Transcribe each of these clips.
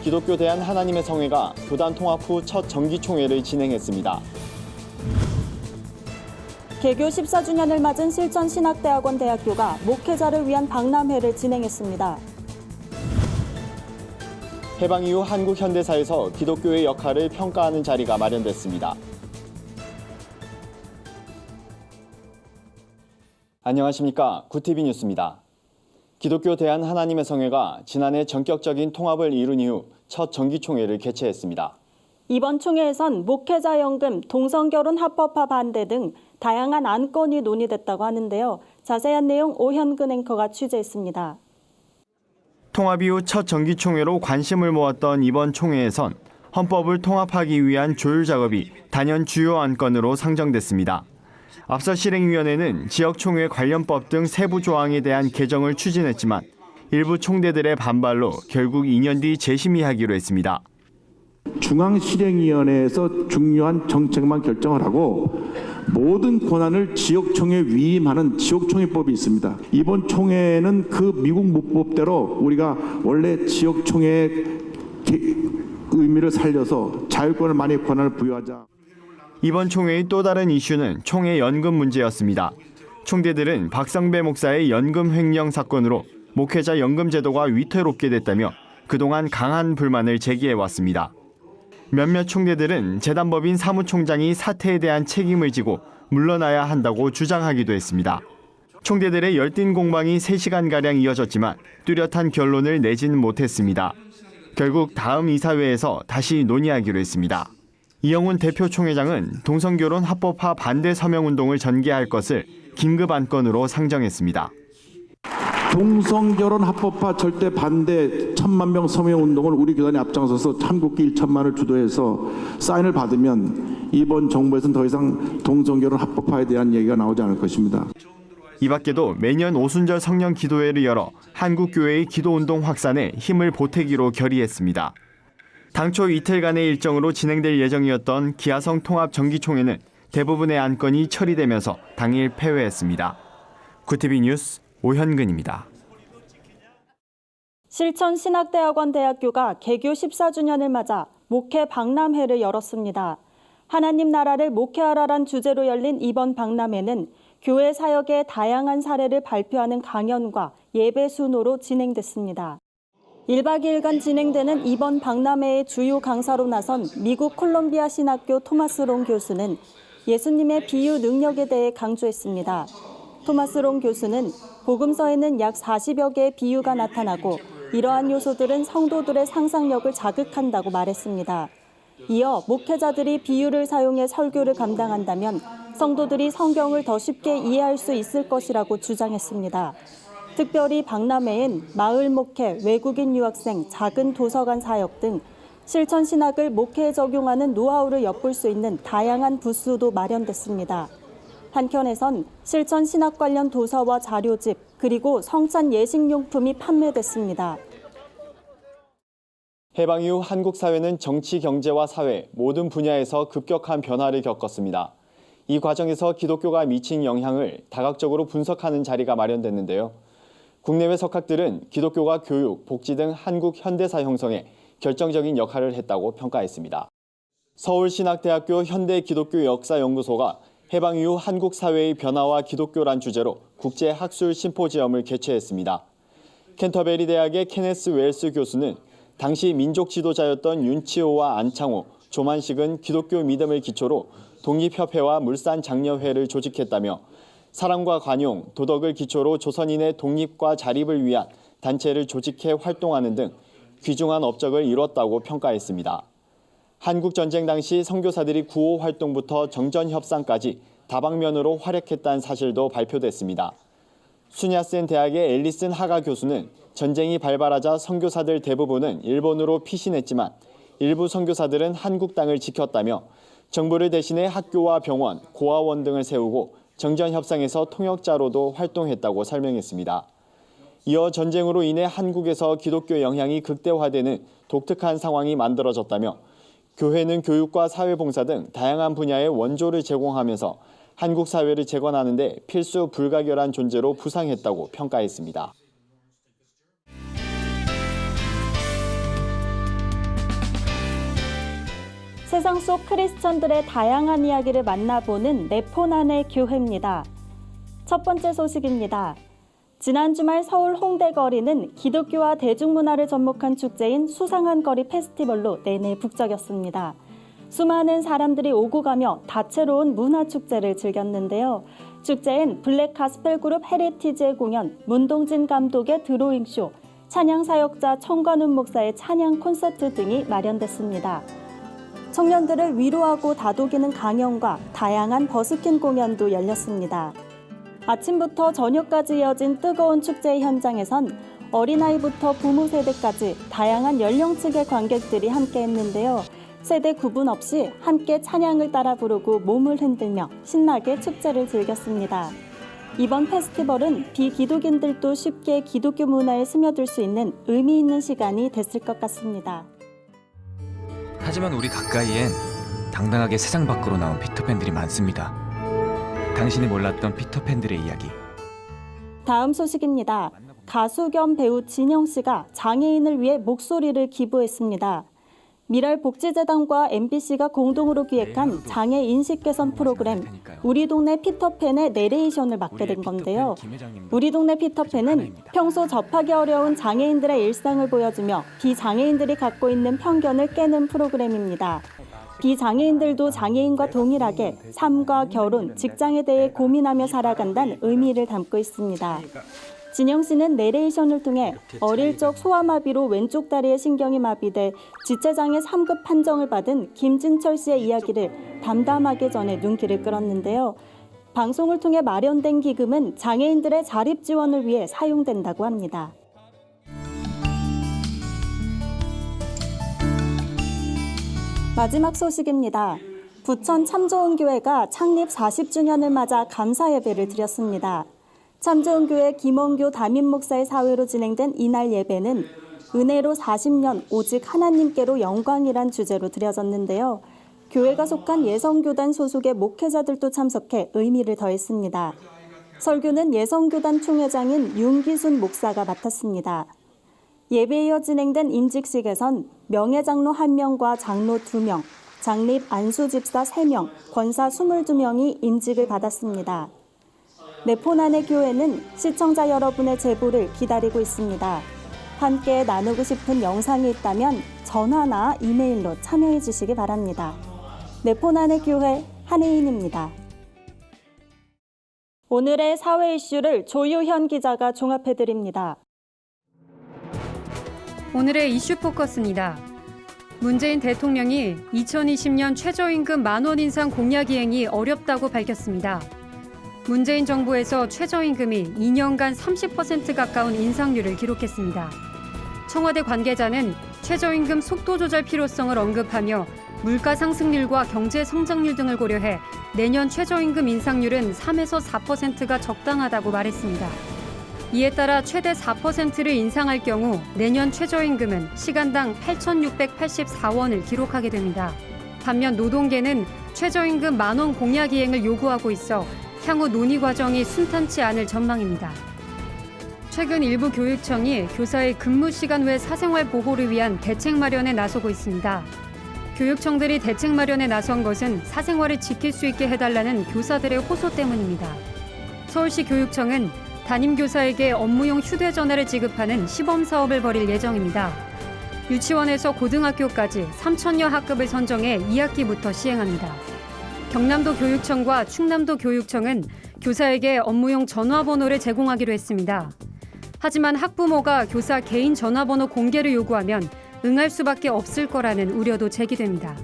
기독교 대한 하나님의 성회가 교단 통합 후 첫 정기총회를 진행했습니다. 개교 14주년을 맞은 실천신학대학원 대학교가 목회자를 위한 박람회를 진행했습니다. 해방 이후 한국 현대사에서 기독교의 역할을 평가하는 자리가 마련됐습니다. 안녕하십니까. 구티비 뉴스입니다. 기독교 대한 하나님의 성회가 지난해 전격적인 통합을 이룬 이후 첫 정기총회를 개최했습니다. 이번 총회에선 목회자 연금, 동성결혼 합법화 반대 등 다양한 안건이 논의됐다고 하는데요. 자세한 내용 오현근 앵커가 취재했습니다. 통합 이후 첫 정기총회로 관심을 모았던 이번 총회에선 헌법을 통합하기 위한 조율 작업이 단연 주요 안건으로 상정됐습니다. 앞서 실행위원회는 지역총회 관련법 등 세부 조항에 대한 개정을 추진했지만 일부 총대들의 반발로 결국 2년 뒤 재심의하기로 했습니다. 중앙실행위원회에서 중요한 정책만 결정을 하고 모든 권한을 지역총회에 위임하는 지역총회법이 있습니다. 이번 총회는 그 미국 문법대로 우리가 원래 지역총회의 의미를 살려서 자율권을 많이 권한을 부여하자. 이번 총회의 또 다른 이슈는 총회 연금 문제였습니다. 총대들은 박성배 목사의 연금 횡령 사건으로 목회자 연금 제도가 위태롭게 됐다며 그동안 강한 불만을 제기해왔습니다. 몇몇 총대들은 재단법인 사무총장이 사태에 대한 책임을 지고 물러나야 한다고 주장하기도 했습니다. 총대들의 열띤 공방이 3시간가량 이어졌지만 뚜렷한 결론을 내지는 못했습니다. 결국 다음 이사회에서 다시 논의하기로 했습니다. 이영훈 대표 총회장은 동성결혼 합법화 반대 서명운동을 전개할 것을 긴급 안건으로 상정했습니다. 동성결혼 합법화 절대 반대 1,000만 명 서명운동을 우리 교단이 앞장서서 한국기 1,000만을 주도해서 사인을 받으면 이번 정부에서는 더 이상 동성결혼 합법화에 대한 얘기가 나오지 않을 것입니다. 이 밖에도 매년 오순절 성령 기도회를 열어 한국교회의 기도운동 확산에 힘을 보태기로 결의했습니다. 당초 이틀간의 일정으로 진행될 예정이었던 기아성 통합 정기총회는 대부분의 안건이 처리되면서 당일 폐회했습니다. 구티비 뉴스 오현근입니다. 실천신학대학원 대학교가 개교 14주년을 맞아 목회 박람회를 열었습니다. 하나님 나라를 목회하라란 주제로 열린 이번 박람회는 교회 사역의 다양한 사례를 발표하는 강연과 예배 순호로 진행됐습니다. 1박 2일간 진행되는 이번 박람회의 주요 강사로 나선 미국 콜롬비아 신학교 토마스 롱 교수는 예수님의 비유 능력에 대해 강조했습니다. 토마스 롱 교수는 복음서에는 약 40여 개의 비유가 나타나고 이러한 요소들은 성도들의 상상력을 자극한다고 말했습니다. 이어 목회자들이 비유를 사용해 설교를 감당한다면 성도들이 성경을 더 쉽게 이해할 수 있을 것이라고 주장했습니다. 특별히 박람회엔 마을 목회, 외국인 유학생, 작은 도서관 사역 등 실천 신학을 목회에 적용하는 노하우를 엿볼 수 있는 다양한 부스도 마련됐습니다. 한켠에선 실천 신학 관련 도서와 자료집, 그리고 성찬 예식용품이 판매됐습니다. 해방 이후 한국 사회는 정치, 경제와 사회 모든 분야에서 급격한 변화를 겪었습니다. 이 과정에서 기독교가 미친 영향을 다각적으로 분석하는 자리가 마련됐는데요. 국내외 석학들은 기독교가 교육, 복지 등 한국 현대사 형성에 결정적인 역할을 했다고 평가했습니다. 서울신학대학교 현대기독교역사연구소가 해방 이후 한국 사회의 변화와 기독교란 주제로 국제 학술 심포지엄을 개최했습니다. 캔터베리 대학의 케네스 웰스 교수는 당시 민족 지도자였던 윤치호와 안창호, 조만식은 기독교 믿음을 기초로 독립협회와 물산장려회를 조직했다며 사랑과 관용, 도덕을 기초로 조선인의 독립과 자립을 위한 단체를 조직해 활동하는 등 귀중한 업적을 이뤘다고 평가했습니다. 한국전쟁 당시 선교사들이 구호 활동부터 정전 협상까지 다방면으로 활약했다는 사실도 발표됐습니다. 수냐센 대학의 앨리슨 하가 교수는 전쟁이 발발하자 선교사들 대부분은 일본으로 피신했지만 일부 선교사들은 한국 땅을 지켰다며 정부를 대신해 학교와 병원, 고아원 등을 세우고 정전 협상에서 통역자로도 활동했다고 설명했습니다. 이어 전쟁으로 인해 한국에서 기독교 영향이 극대화되는 독특한 상황이 만들어졌다며 교회는 교육과 사회봉사 등 다양한 분야의 원조를 제공하면서 한국 사회를 재건하는 데 필수 불가결한 존재로 부상했다고 평가했습니다. 세상 속 크리스천들의 다양한 이야기를 만나보는 네포난의 교회입니다. 첫 번째 소식입니다. 지난 주말 서울 홍대 거리는 기독교와 대중문화를 접목한 축제인 수상한 거리 페스티벌로 내내 북적였습니다. 수많은 사람들이 오고 가며 다채로운 문화축제를 즐겼는데요. 축제엔 블랙 가스펠 그룹 헤리티지의 공연, 문동진 감독의 드로잉쇼, 찬양사역자 청관훈 목사의 찬양 콘서트 등이 마련됐습니다. 청년들을 위로하고 다독이는 강연과 다양한 버스킹 공연도 열렸습니다. 아침부터 저녁까지 이어진 뜨거운 축제 현장에선 어린아이부터 부모 세대까지 다양한 연령층의 관객들이 함께했는데요. 세대 구분 없이 함께 찬양을 따라 부르고 몸을 흔들며 신나게 축제를 즐겼습니다. 이번 페스티벌은 비기독인들도 쉽게 기독교 문화에 스며들 수 있는 의미 있는 시간이 됐을 것 같습니다. 하지만 우리 가까이엔 당당하게 세상 밖으로 나온 피터팬들이 많습니다. 당신이 몰랐던 피터팬들의 이야기. 다음 소식입니다. 가수 겸 배우 진영 씨가 장애인을 위해 목소리를 기부했습니다. 미랄복지재단과 MBC가 공동으로 기획한 장애 인식 개선 프로그램 우리 동네 피터팬의 내레이션을 맡게 된 건데요. 우리 동네 피터팬은 평소 접하기 어려운 장애인들의 일상을 보여주며 비장애인들이 갖고 있는 편견을 깨는 프로그램입니다. 비장애인들도 장애인과 동일하게 삶과 결혼, 직장에 대해 고민하며 살아간다는 의미를 담고 있습니다. 진영 씨는 내레이션을 통해 어릴 적 소아마비로 왼쪽 다리의 신경이 마비돼 지체장애 3급 판정을 받은 김진철 씨의 이야기를 담담하게 전해 눈길을 끌었는데요. 방송을 통해 마련된 기금은 장애인들의 자립 지원을 위해 사용된다고 합니다. 마지막 소식입니다. 부천 참좋은교회가 창립 40주년을 맞아 감사 예배를 드렸습니다. 참좋은교회 김원교 담임 목사의 사회로 진행된 이날 예배는 은혜로 40년 오직 하나님께로 영광이란 주제로 드려졌는데요. 교회가 속한 예성교단 소속의 목회자들도 참석해 의미를 더했습니다. 설교는 예성교단 총회장인 윤기순 목사가 맡았습니다. 예배에 이어 진행된 임직식에선 명예장로 1명과 장로 2명, 장립 안수집사 3명, 권사 22명이 임직을 받았습니다. 네포난의 교회는 시청자 여러분의 제보를 기다리고 있습니다. 함께 나누고 싶은 영상이 있다면 전화나 이메일로 참여해 주시기 바랍니다. 네포난의 교회 한혜인입니다. 오늘의 사회 이슈를 조유현 기자가 종합해드립니다. 오늘의 이슈 포커스입니다. 문재인 대통령이 2020년 최저임금 10,000원 인상 공약 이행이 어렵다고 밝혔습니다. 문재인 정부에서 최저임금이 2년간 30% 가까운 인상률을 기록했습니다. 청와대 관계자는 최저임금 속도 조절 필요성을 언급하며 물가 상승률과 경제 성장률 등을 고려해 내년 최저임금 인상률은 3에서 4%가 적당하다고 말했습니다. 이에 따라 최대 4%를 인상할 경우 내년 최저임금은 시간당 8,684원을 기록하게 됩니다. 반면 노동계는 최저임금 10,000원 공약 이행을 요구하고 있어 향후 논의 과정이 순탄치 않을 전망입니다. 최근 일부 교육청이 교사의 근무 시간 외 사생활 보호를 위한 대책 마련에 나서고 있습니다. 교육청들이 대책 마련에 나선 것은 사생활을 지킬 수 있게 해달라는 교사들의 호소 때문입니다. 서울시 교육청은 담임교사에게 업무용 휴대전화를 지급하는 시범사업을 벌일 예정입니다. 유치원에서 고등학교까지 3,000여 학급을 선정해 2학기부터 시행합니다. 경남도 교육청과 충남도 교육청은 교사에게 업무용 전화번호를 제공하기로 했습니다. 하지만 학부모가 교사 개인 전화번호 공개를 요구하면 응할 수밖에 없을 거라는 우려도 제기됩니다.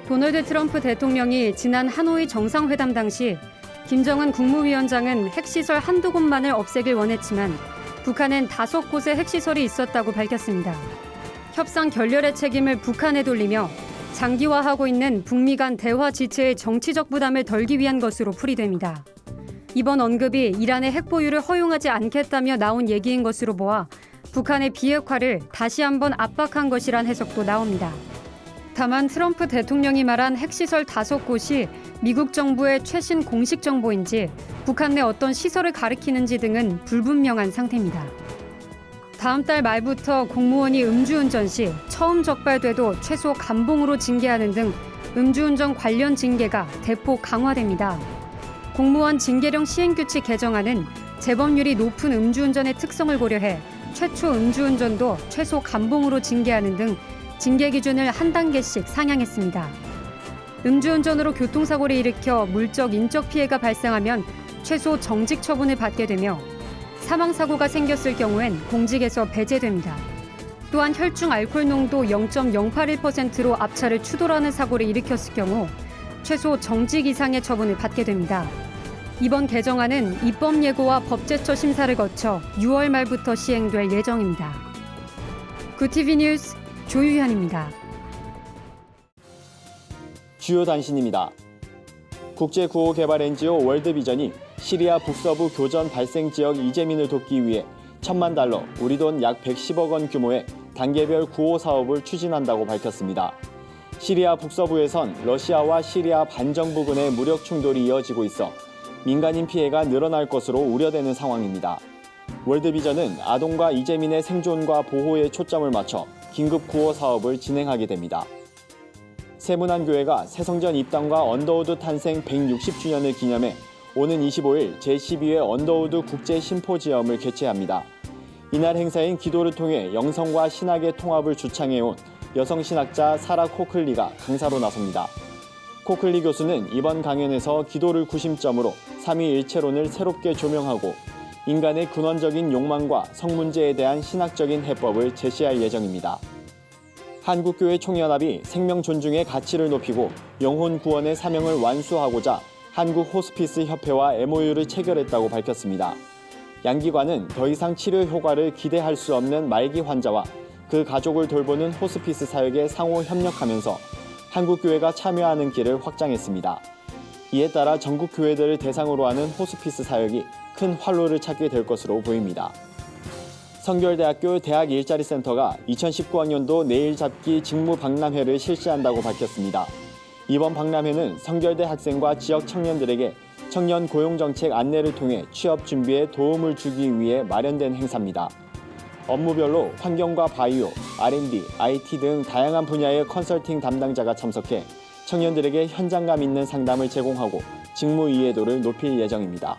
도널드 트럼프 대통령이 지난 하노이 정상회담 당시 김정은 국무위원장은 핵시설 한두 곳만을 없애길 원했지만 북한엔 5곳의 핵시설이 있었다고 밝혔습니다. 협상 결렬의 책임을 북한에 돌리며 장기화하고 있는 북미 간 대화 지체의 정치적 부담을 덜기 위한 것으로 풀이됩니다. 이번 언급이 이란의 핵 보유를 허용하지 않겠다며 나온 얘기인 것으로 보아 북한의 비핵화를 다시 한번 압박한 것이란 해석도 나옵니다. 다만 트럼프 대통령이 말한 핵시설 5곳이 미국 정부의 최신 공식 정보인지 북한 내 어떤 시설을 가리키는지 등은 불분명한 상태입니다. 다음 달 말부터 공무원이 음주운전 시 처음 적발돼도 최소 감봉으로 징계하는 등 음주운전 관련 징계가 대폭 강화됩니다. 공무원 징계령 시행규칙 개정안은 재범률이 높은 음주운전의 특성을 고려해 최초 음주운전도 최소 감봉으로 징계하는 등 징계 기준을 한 단계씩 상향했습니다. 음주운전으로 교통사고를 일으켜 물적, 인적 피해가 발생하면 최소 정직 처분을 받게 되며 사망사고가 생겼을 경우엔 공직에서 배제됩니다. 또한 혈중 알코올 농도 0.081%로 앞차를 추돌하는 사고를 일으켰을 경우 최소 정직 이상의 처분을 받게 됩니다. 이번 개정안은 입법 예고와 법제처 심사를 거쳐 6월 말부터 시행될 예정입니다. 구TV 뉴스 조유현입니다. 주요 단신입니다. 국제구호개발 NGO 월드비전이 시리아 북서부 교전 발생 지역 이재민을 돕기 위해 $1,000만, 우리 돈 약 110억 원 규모의 단계별 구호 사업을 추진한다고 밝혔습니다. 시리아 북서부에선 러시아와 시리아 반정부군의 무력 충돌이 이어지고 있어 민간인 피해가 늘어날 것으로 우려되는 상황입니다. 월드비전은 아동과 이재민의 생존과 보호에 초점을 맞춰 긴급 구호 사업을 진행하게 됩니다. 세문안교회가 새성전 입당과 언더우드 탄생 160주년을 기념해 오는 25일 제12회 언더우드 국제 심포지엄을 개최합니다. 이날 행사인 기도를 통해 영성과 신학의 통합을 주창해온 여성신학자 사라 코클리가 강사로 나섭니다. 코클리 교수는 이번 강연에서 기도를 구심점으로 삼위일체론을 새롭게 조명하고 인간의 근원적인 욕망과 성문제에 대한 신학적인 해법을 제시할 예정입니다. 한국교회 총연합이 생명 존중의 가치를 높이고 영혼 구원의 사명을 완수하고자 한국호스피스협회와 MOU를 체결했다고 밝혔습니다. 양기관은 더 이상 치료 효과를 기대할 수 없는 말기 환자와 그 가족을 돌보는 호스피스 사역에 상호 협력하면서 한국교회가 참여하는 길을 확장했습니다. 이에 따라 전국 교회들을 대상으로 하는 호스피스 사역이 큰 활로를 찾게 될 것으로 보입니다. 성결대학교 대학 일자리센터가 2019학년도 내일잡기 직무 박람회를 실시한다고 밝혔습니다. 이번 박람회는 성결대 학생과 지역 청년들에게 청년 고용정책 안내를 통해 취업 준비에 도움을 주기 위해 마련된 행사입니다. 업무별로 환경과 바이오, R&D, IT 등 다양한 분야의 컨설팅 담당자가 참석해 청년들에게 현장감 있는 상담을 제공하고 직무 이해도를 높일 예정입니다.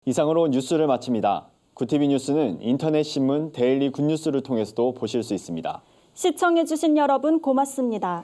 이상으로 뉴스를 마칩니다. 구TV 뉴스는 인터넷 신문 데일리 굿뉴스를 통해서도 보실 수 있습니다. 시청해주신 여러분 고맙습니다.